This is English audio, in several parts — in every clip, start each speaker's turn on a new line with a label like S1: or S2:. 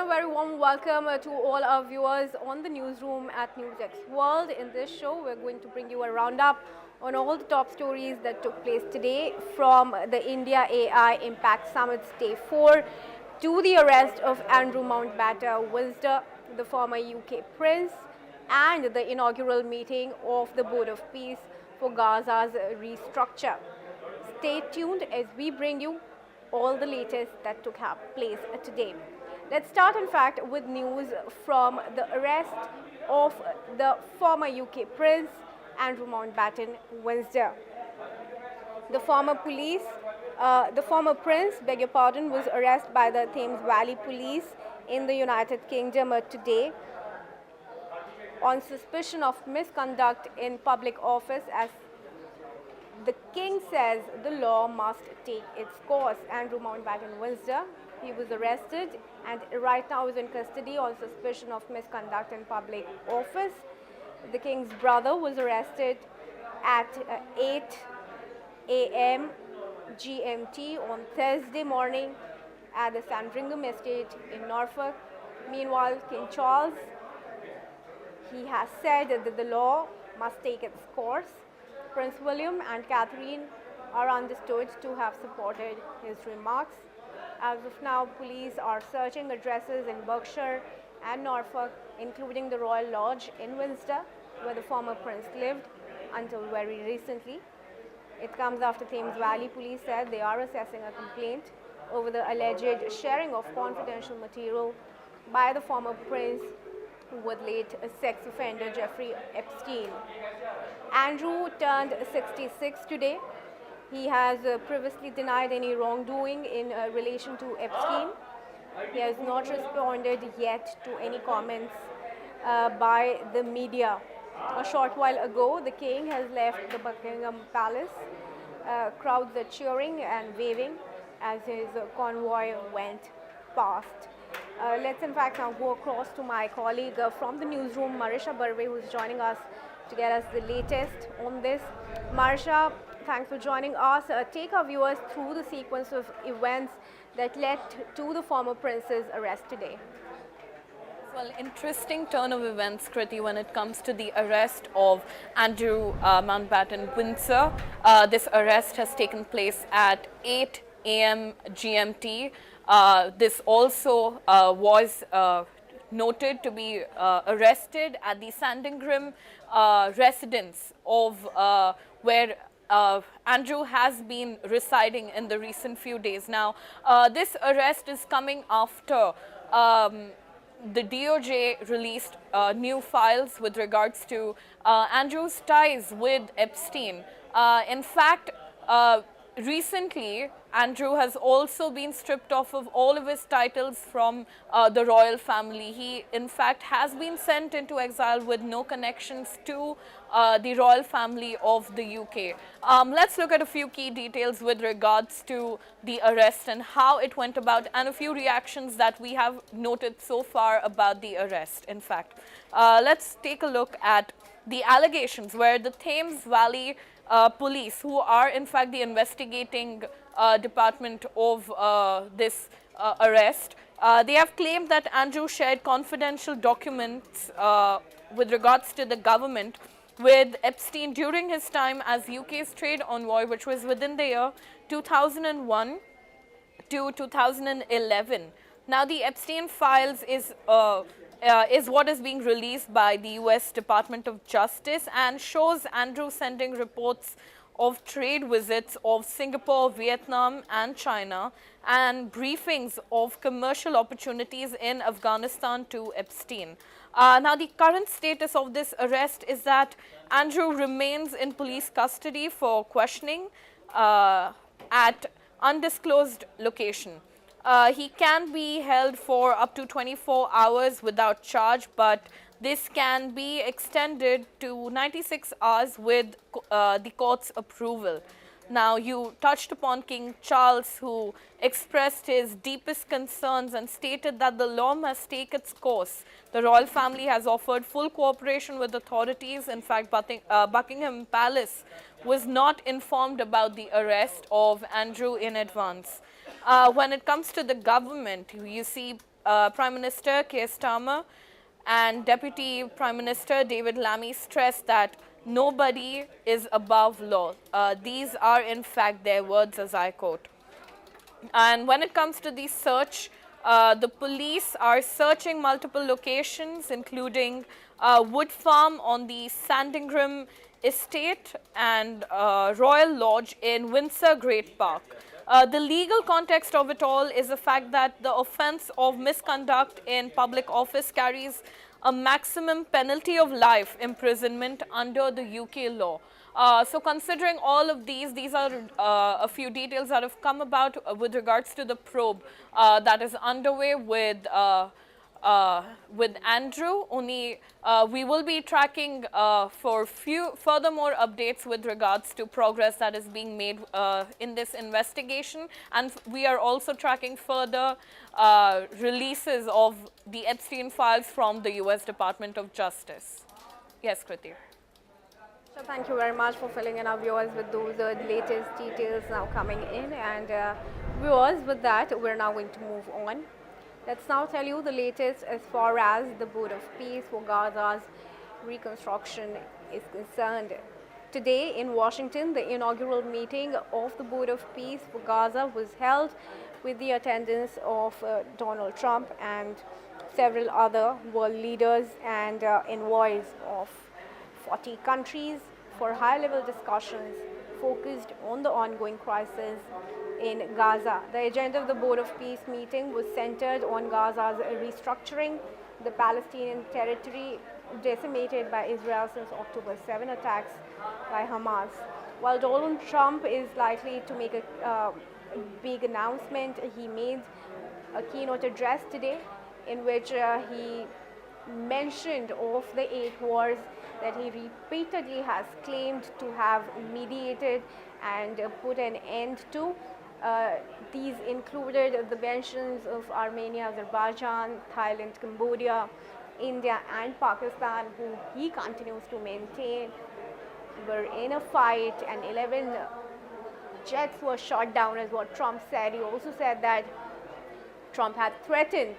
S1: a very warm welcome to all our viewers on the newsroom at NewsX World. In this show, we're going to bring you a roundup on all the top stories that took place today, from the India AI Impact Summit's Day 4 to the arrest of Andrew Mountbatten Windsor, the former UK prince, and the inaugural meeting of the Board of Peace for Gaza's restructure. Stay tuned as we bring you all the latest that took place today. Let's start, in fact, with news from the arrest of the former UK prince, Andrew Mountbatten Windsor. The former prince, was arrested by the Thames Valley Police in the United Kingdom today on suspicion of misconduct in public office. As the King says, the law must take its course. Andrew Mountbatten Windsor, he was arrested and right now is in custody on suspicion of misconduct in public office. The King's brother was arrested at 8 a.m. GMT on Thursday morning at the Sandringham Estate in Norfolk. Meanwhile, King Charles, he has said that the law must take its course. Prince William and Catherine are understood to have supported his remarks. As of now, police are searching addresses in Berkshire and Norfolk, including the Royal Lodge in Windsor, where the former prince lived until very recently. It comes after Thames Valley Police said they are assessing a complaint over the alleged sharing of confidential material by the former prince with late sex offender Jeffrey Epstein. Andrew turned 66 today. He has previously denied any wrongdoing in relation to Epstein. He has not responded yet to any comments by the media. A short while ago, the king has left the Buckingham Palace. Crowds are cheering and waving as his convoy went past. Let's in fact now go across to my colleague from the newsroom, Marisha Barve, who is joining us to get us the latest on this. Marisha, thanks for joining us. Take our viewers through the sequence of events that led to the former prince's arrest today.
S2: Well, interesting turn of events, Kriti, when it comes to the arrest of Andrew Mountbatten Windsor. This arrest has taken place at 8 a.m. GMT. This also was noted to be arrested at the Sandringham residence of where Andrew has been residing in the recent few days. Now, this arrest is coming after the DOJ released new files with regards to Andrew's ties with Epstein. In fact, recently, Andrew has also been stripped off of all of his titles from the royal family. He, in fact, has been sent into exile with no connections to the royal family of the UK. Let's look at a few key details with regards to the arrest and how it went about, and a few reactions that we have noted so far about the arrest. In fact, let's take a look at the allegations where the Thames Valley Police, who are in fact the investigating department of this arrest, they have claimed that Andrew shared confidential documents with regards to the government with Epstein during his time as UK's trade envoy, which was within the year 2001 to 2011. Now, the Epstein files is what is being released by the US Department of Justice and shows Andrew sending reports of trade visits of Singapore, Vietnam and China, and briefings of commercial opportunities in Afghanistan to Epstein. Now, the current status of this arrest is that Andrew remains in police custody for questioning at undisclosed location. He can be held for up to 24 hours without charge, but this can be extended to 96 hours with the court's approval. Now, you touched upon King Charles, who expressed his deepest concerns and stated that the law must take its course. The royal family has offered full cooperation with authorities. In fact, Buckingham Palace was not informed about the arrest of Andrew in advance. When it comes to the government, you see Prime Minister Keir Starmer and Deputy Prime Minister David Lammy stressed that nobody is above law. These are in fact their words, as I quote. And when it comes to the search, the police are searching multiple locations, including Wood Farm on the Sandringham Estate and Royal Lodge in Windsor Great Park. The legal context of it all is the fact that the offence of misconduct in public office carries a maximum penalty of life imprisonment under the UK law. So considering all of these are a few details that have come about with regards to the probe that is underway with Andrew. Only we will be tracking for few furthermore updates with regards to progress that is being made in this investigation, and we are also tracking further releases of the Epstein files from the US Department of Justice. Yes, Kriti.
S1: So thank you very much for filling in our viewers with those latest details now coming in. And viewers, with that, we're now going to move on. Let's now tell you the latest as far as the Board of Peace for Gaza's reconstruction is concerned. Today in Washington, the inaugural meeting of the Board of Peace for Gaza was held with the attendance of Donald Trump and several other world leaders and envoys of 40 countries for high-level discussions focused on the ongoing crisis in Gaza. The agenda of the Board of Peace meeting was centered on Gaza's restructuring, the Palestinian territory decimated by Israel since October 7 attacks by Hamas. While Donald Trump is likely to make a big announcement, he made a keynote address today in which he mentioned of the 8 wars that he repeatedly has claimed to have mediated and put an end to. These included the mentions of Armenia, Azerbaijan, Thailand, Cambodia, India and Pakistan, who he continues to maintain were in a fight, and 11 jets were shot down is what Trump said. He also said that Trump had threatened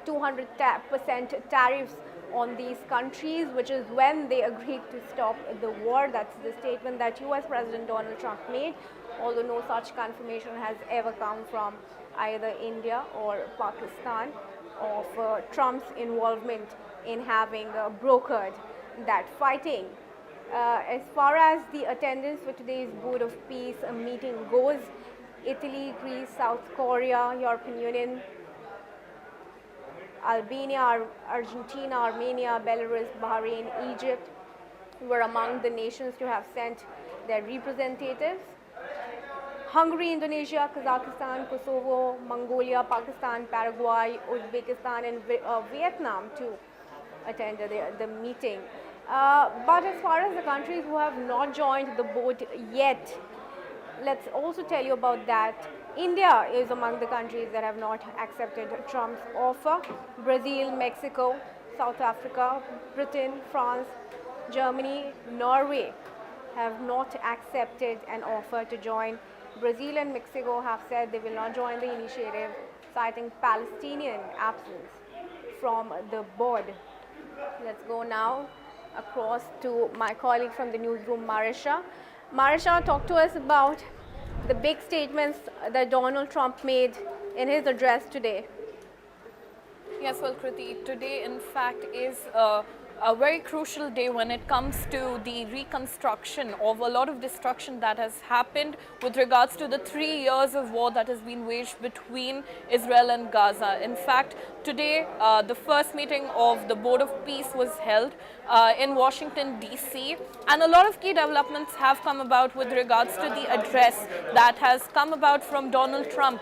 S1: 200% tariffs on these countries, which is when they agreed to stop the war. That's the statement that US President Donald Trump made, although no such confirmation has ever come from either India or Pakistan of Trump's involvement in having brokered that fighting. As far as the attendance for today's Board of Peace meeting goes, Italy, Greece, South Korea, European Union, Albania, Argentina, Armenia, Belarus, Bahrain, Egypt were among the nations to have sent their representatives. Hungary, Indonesia, Kazakhstan, Kosovo, Mongolia, Pakistan, Paraguay, Uzbekistan and Vietnam to attend the meeting. But as far as the countries who have not joined the boat yet, let's also tell you about that. India is among the countries that have not accepted Trump's offer. Brazil, Mexico, South Africa, Britain, France, Germany, Norway have not accepted an offer to join. Brazil and Mexico have said they will not join the initiative, citing Palestinian absence from the board. Let's go now across to my colleague from the newsroom, Marisha. Marisha, talk to us about the big statements that Donald Trump made in his address today.
S2: Yes, well, Kriti, today in fact is a very crucial day when it comes to the reconstruction of a lot of destruction that has happened with regards to the 3 years of war that has been waged between Israel and Gaza. In fact, today the first meeting of the Board of Peace was held in Washington, D.C. and a lot of key developments have come about with regards to the address that has come about from Donald Trump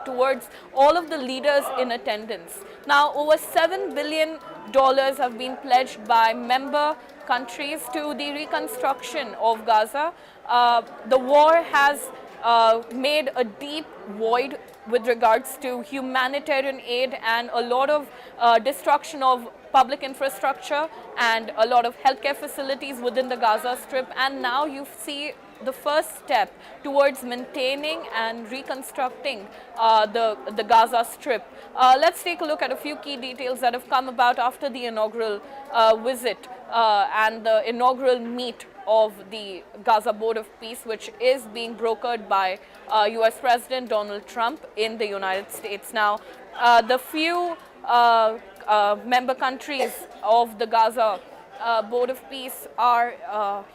S2: towards all of the leaders in attendance. Now, over $7 billion have been pledged by member countries to the reconstruction of Gaza. The war has made a deep void with regards to humanitarian aid and a lot of destruction of public infrastructure and a lot of healthcare facilities within the Gaza Strip. And now you see the first step towards maintaining and reconstructing the Gaza Strip. Let's take a look at a few key details that have come about after the inaugural visit and the inaugural meet of the Gaza Board of Peace, which is being brokered by US President Donald Trump in the United States. Now, the few member countries of the Gaza Board of Peace are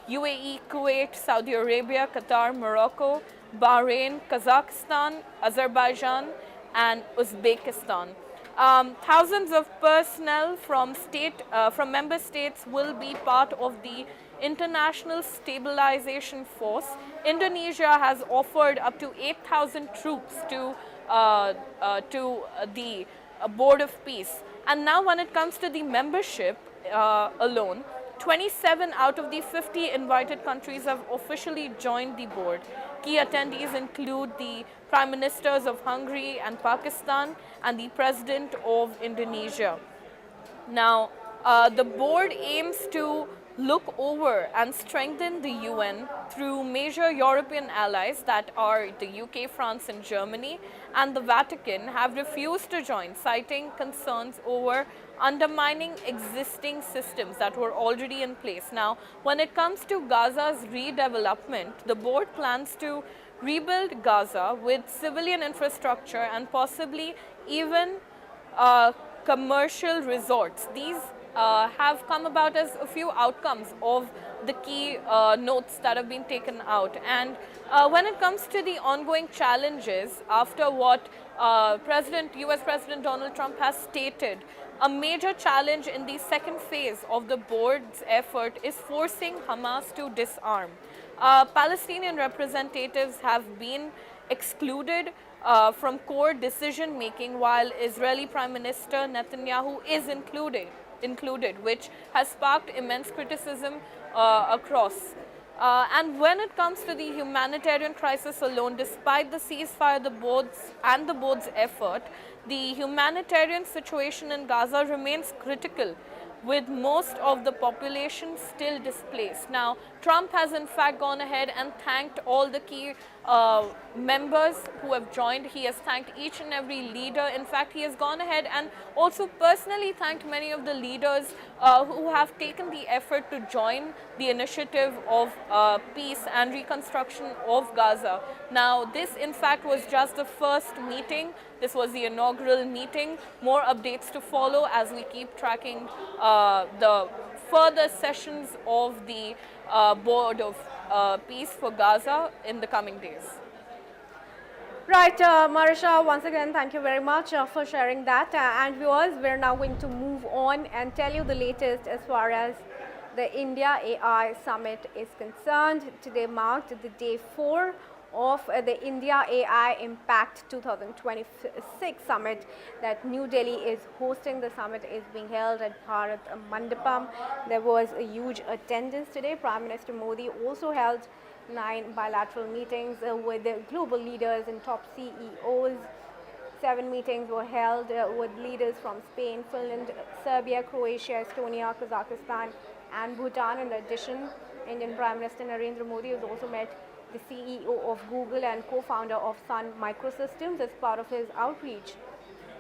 S2: UAE, Kuwait, Saudi Arabia, Qatar, Morocco, Bahrain, Kazakhstan, Azerbaijan, and Uzbekistan. Thousands of personnel from member states will be part of the International Stabilization Force. Indonesia has offered up to 8,000 troops to the Board of Peace. And now when it comes to the membership alone, 27 out of the 50 invited countries have officially joined the board. Key attendees include the Prime Ministers of Hungary and Pakistan and the President of Indonesia. Now, the board aims to look over and strengthen the UN through major European allies that are the UK, France and Germany, and the Vatican have refused to join, citing concerns over undermining existing systems that were already in place. Now, when it comes to Gaza's redevelopment, the board plans to rebuild Gaza with civilian infrastructure and possibly even commercial resorts. These have come about as a few outcomes of the key notes that have been taken out. And when it comes to the ongoing challenges after what US President Donald Trump has stated, a major challenge in the second phase of the board's effort is forcing Hamas to disarm. Palestinian representatives have been excluded from core decision making, while Israeli Prime Minister Netanyahu is included, which has sparked immense criticism across. And when it comes to the humanitarian crisis alone, despite the ceasefire, the board's effort, the humanitarian situation in Gaza remains critical, with most of the population still displaced. Now, Trump has in fact gone ahead and thanked all the key members who have joined. He has thanked each and every leader. In fact, he has gone ahead and also personally thanked many of the leaders who have taken the effort to join the initiative of peace and reconstruction of Gaza. Now, this in fact was just the first meeting. This was the inaugural meeting. More updates to follow as we keep tracking the further sessions of the Board of Peace for Gaza in the coming days.
S1: Right, Marisha, once again, thank you very much for sharing that. And viewers, we're now going to move on and tell you the latest as far as the India AI Summit is concerned. Today marked the day 4 of the India AI Impact 2026 Summit that New Delhi is hosting. The summit is being held at Bharat Mandapam. There was a huge attendance today. Prime Minister Modi also held 9 bilateral meetings with the global leaders and top CEOs. 7 meetings were held with leaders from Spain, Finland, Serbia, Croatia, Estonia, Kazakhstan and Bhutan. In addition, Indian Prime Minister Narendra Modi has also met the CEO of Google and co-founder of Sun Microsystems as part of his outreach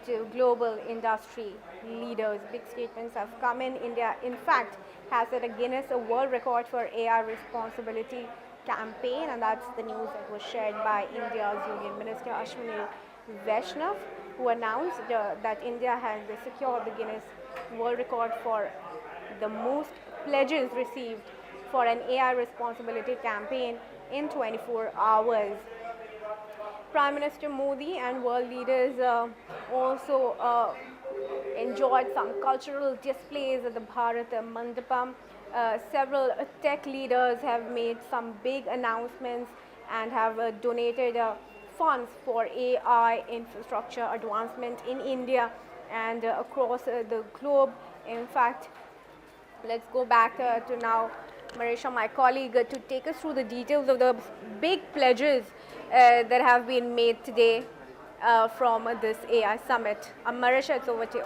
S1: to global industry leaders. Big statements have come in. India, in fact, has set a Guinness World Record for AI responsibility campaign, and that's the news that was shared by India's Union Minister Ashwini Vaishnav, who announced that India has secured the Guinness World Record for the most pledges received for an AI responsibility campaign in 24 hours. Prime Minister Modi and world leaders also enjoyed some cultural displays at the Bharat Mandapam. Several tech leaders have made some big announcements and have donated funds for AI infrastructure advancement in India and across the globe. In fact, let's go back to now Marisha, my colleague, to take us through the details of the big pledges that have been made today from this AI summit. Marisha, it's over to you.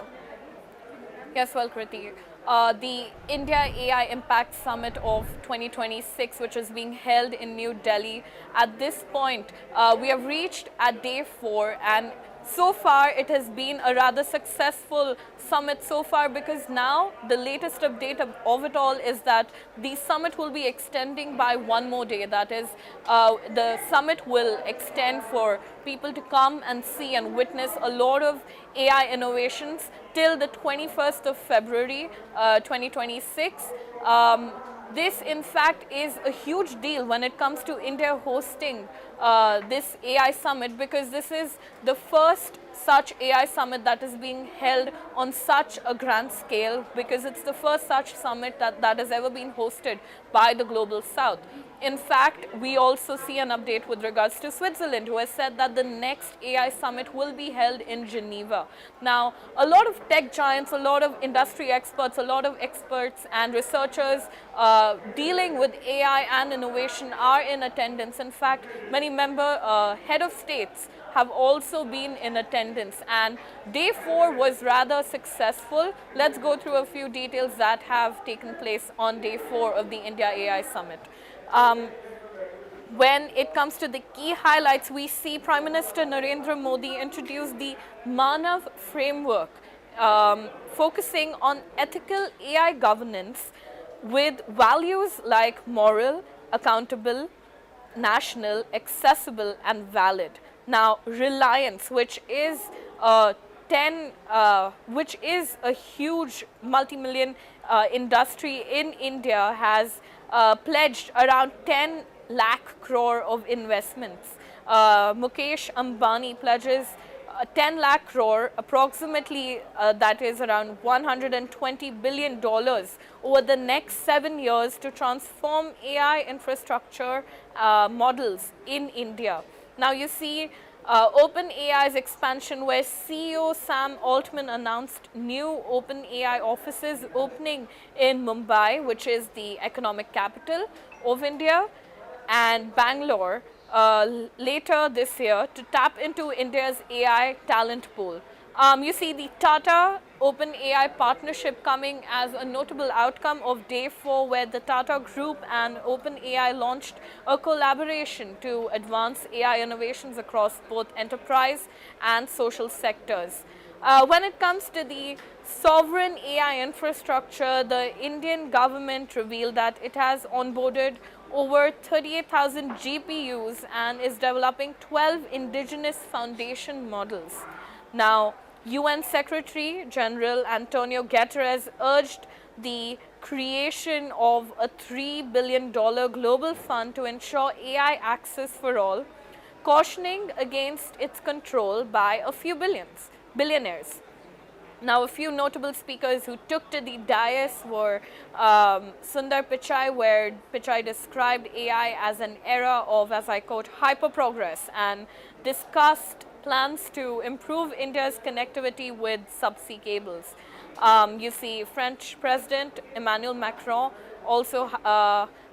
S2: Yes, well, Kriti. the India AI Impact Summit of 2026, which is being held in New Delhi. At this point, we have reached at day 4, and so far it has been a rather successful summit so far, because now the latest update of it all is that the summit will be extending by one more day. That is, the summit will extend for people to come and see and witness a lot of AI innovations till the 21st of February 2026. This, in fact, is a huge deal when it comes to India hosting this AI summit, because this is the first such AI summit that is being held on such a grand scale, because it's the first such summit that has ever been hosted by the Global South. In fact, we also see an update with regards to Switzerland, who has said that the next AI summit will be held in Geneva. Now, a lot of tech giants, a lot of industry experts, a lot of experts and researchers dealing with AI and innovation are in attendance. In fact, many head of states have also been in attendance, and day 4 was rather successful. Let's go through a few details that have taken place on day 4 of the India AI Summit. When it comes to the key highlights, we see Prime Minister Narendra Modi introduce the Manav framework, focusing on ethical AI governance with values like moral, accountable, national, accessible, and valid. Now, Reliance, which is a huge multi-million industry in India, has pledged around 10 lakh crore of investments. Mukesh Ambani pledges 10 lakh crore, approximately that is around $120 billion over the next 7 years to transform AI infrastructure models in India. Now you see OpenAI's expansion, where CEO Sam Altman announced new OpenAI offices opening in Mumbai, which is the economic capital of India, and Bangalore later this year to tap into India's AI talent pool. You see the Tata OpenAI partnership coming as a notable outcome of day 4, where the Tata Group and OpenAI launched a collaboration to advance AI innovations across both enterprise and social sectors. When it comes to the sovereign AI infrastructure, the Indian government revealed that it has onboarded over 38,000 GPUs and is developing 12 indigenous foundation models. Now, UN Secretary General Antonio Guterres urged the creation of a $3 billion global fund to ensure AI access for all, cautioning against its control by a few billionaires. Now, a few notable speakers who took to the dais were Sundar Pichai, where Pichai described AI as an era of, as I quote, hyper progress, and discussed plans to improve India's connectivity with subsea cables. You see, French President Emmanuel Macron also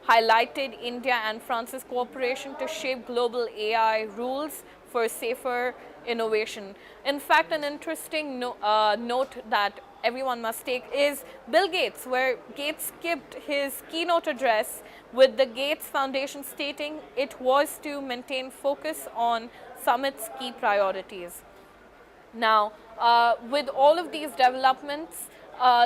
S2: highlighted India and France's cooperation to shape global AI rules for safer innovation. In fact, an interesting note that everyone must take is Bill Gates, where Gates skipped his keynote address with the Gates Foundation stating it was to maintain focus on summit's key priorities. Now, with all of these developments,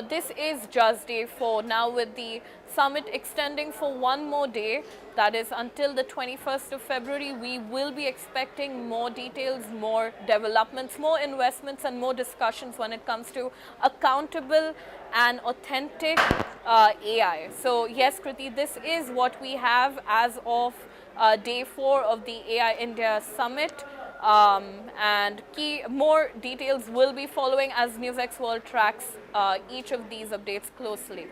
S2: this is just day 4. Now, with the summit extending for one more day, that is until the 21st of February, we will be expecting more details, more developments, more investments, and more discussions when it comes to accountable and authentic AI. So, yes, Kriti, this is what we have as of day 4 of the AI India Summit. And more details will be following as NewsX World tracks each of these updates closely.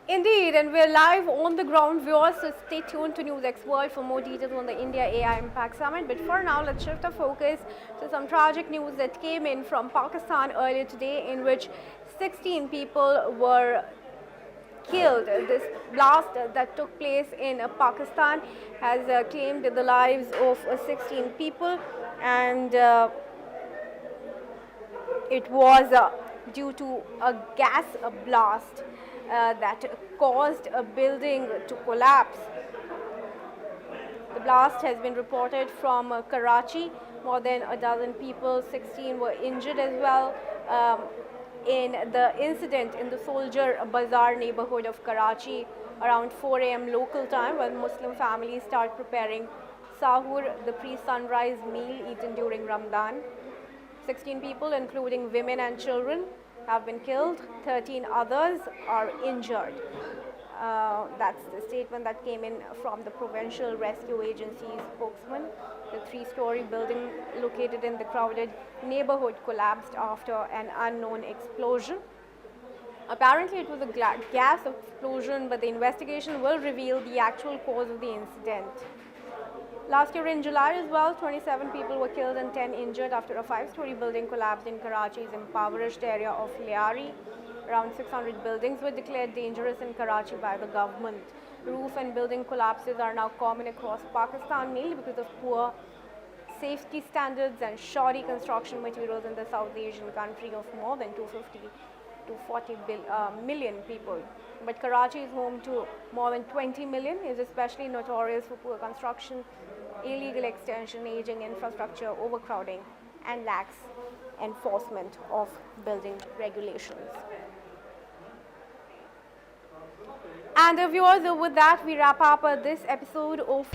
S1: Indeed, and we're live on the ground, viewers, so stay tuned to NewsX World for more details on the India AI Impact Summit. But for now, let's shift our focus to some tragic news that came in from Pakistan earlier today, in which 16 people were killed. This blast that took place in Pakistan has claimed the lives of 16 people, and it was due to a gas blast that caused a building to collapse. The blast has been reported from Karachi. More than a dozen people, 16 were injured as well. In the incident in the Soldier Bazaar neighborhood of Karachi around 4 a.m. local time, when Muslim families start preparing sahur, the pre-sunrise meal eaten during Ramadan. 16 people, including women and children, have been killed. 13 others are injured. That's the statement that came in from the Provincial Rescue Agency's spokesman. The three-story building located in the crowded neighborhood collapsed after an unknown explosion. Apparently, it was a gas explosion, but the investigation will reveal the actual cause of the incident. Last year in July as well, 27 people were killed and 10 injured after a 5-story building collapsed in Karachi's impoverished area of Liari. Around 600 buildings were declared dangerous in Karachi by the government. Roof and building collapses are now common across Pakistan, mainly because of poor safety standards and shoddy construction materials in the South Asian country of more than 250 to 40 million people. But Karachi is home to more than 20 million, is especially notorious for poor construction, illegal extension, aging infrastructure, overcrowding, and lax enforcement of building regulations. And viewers, with that we wrap up this episode of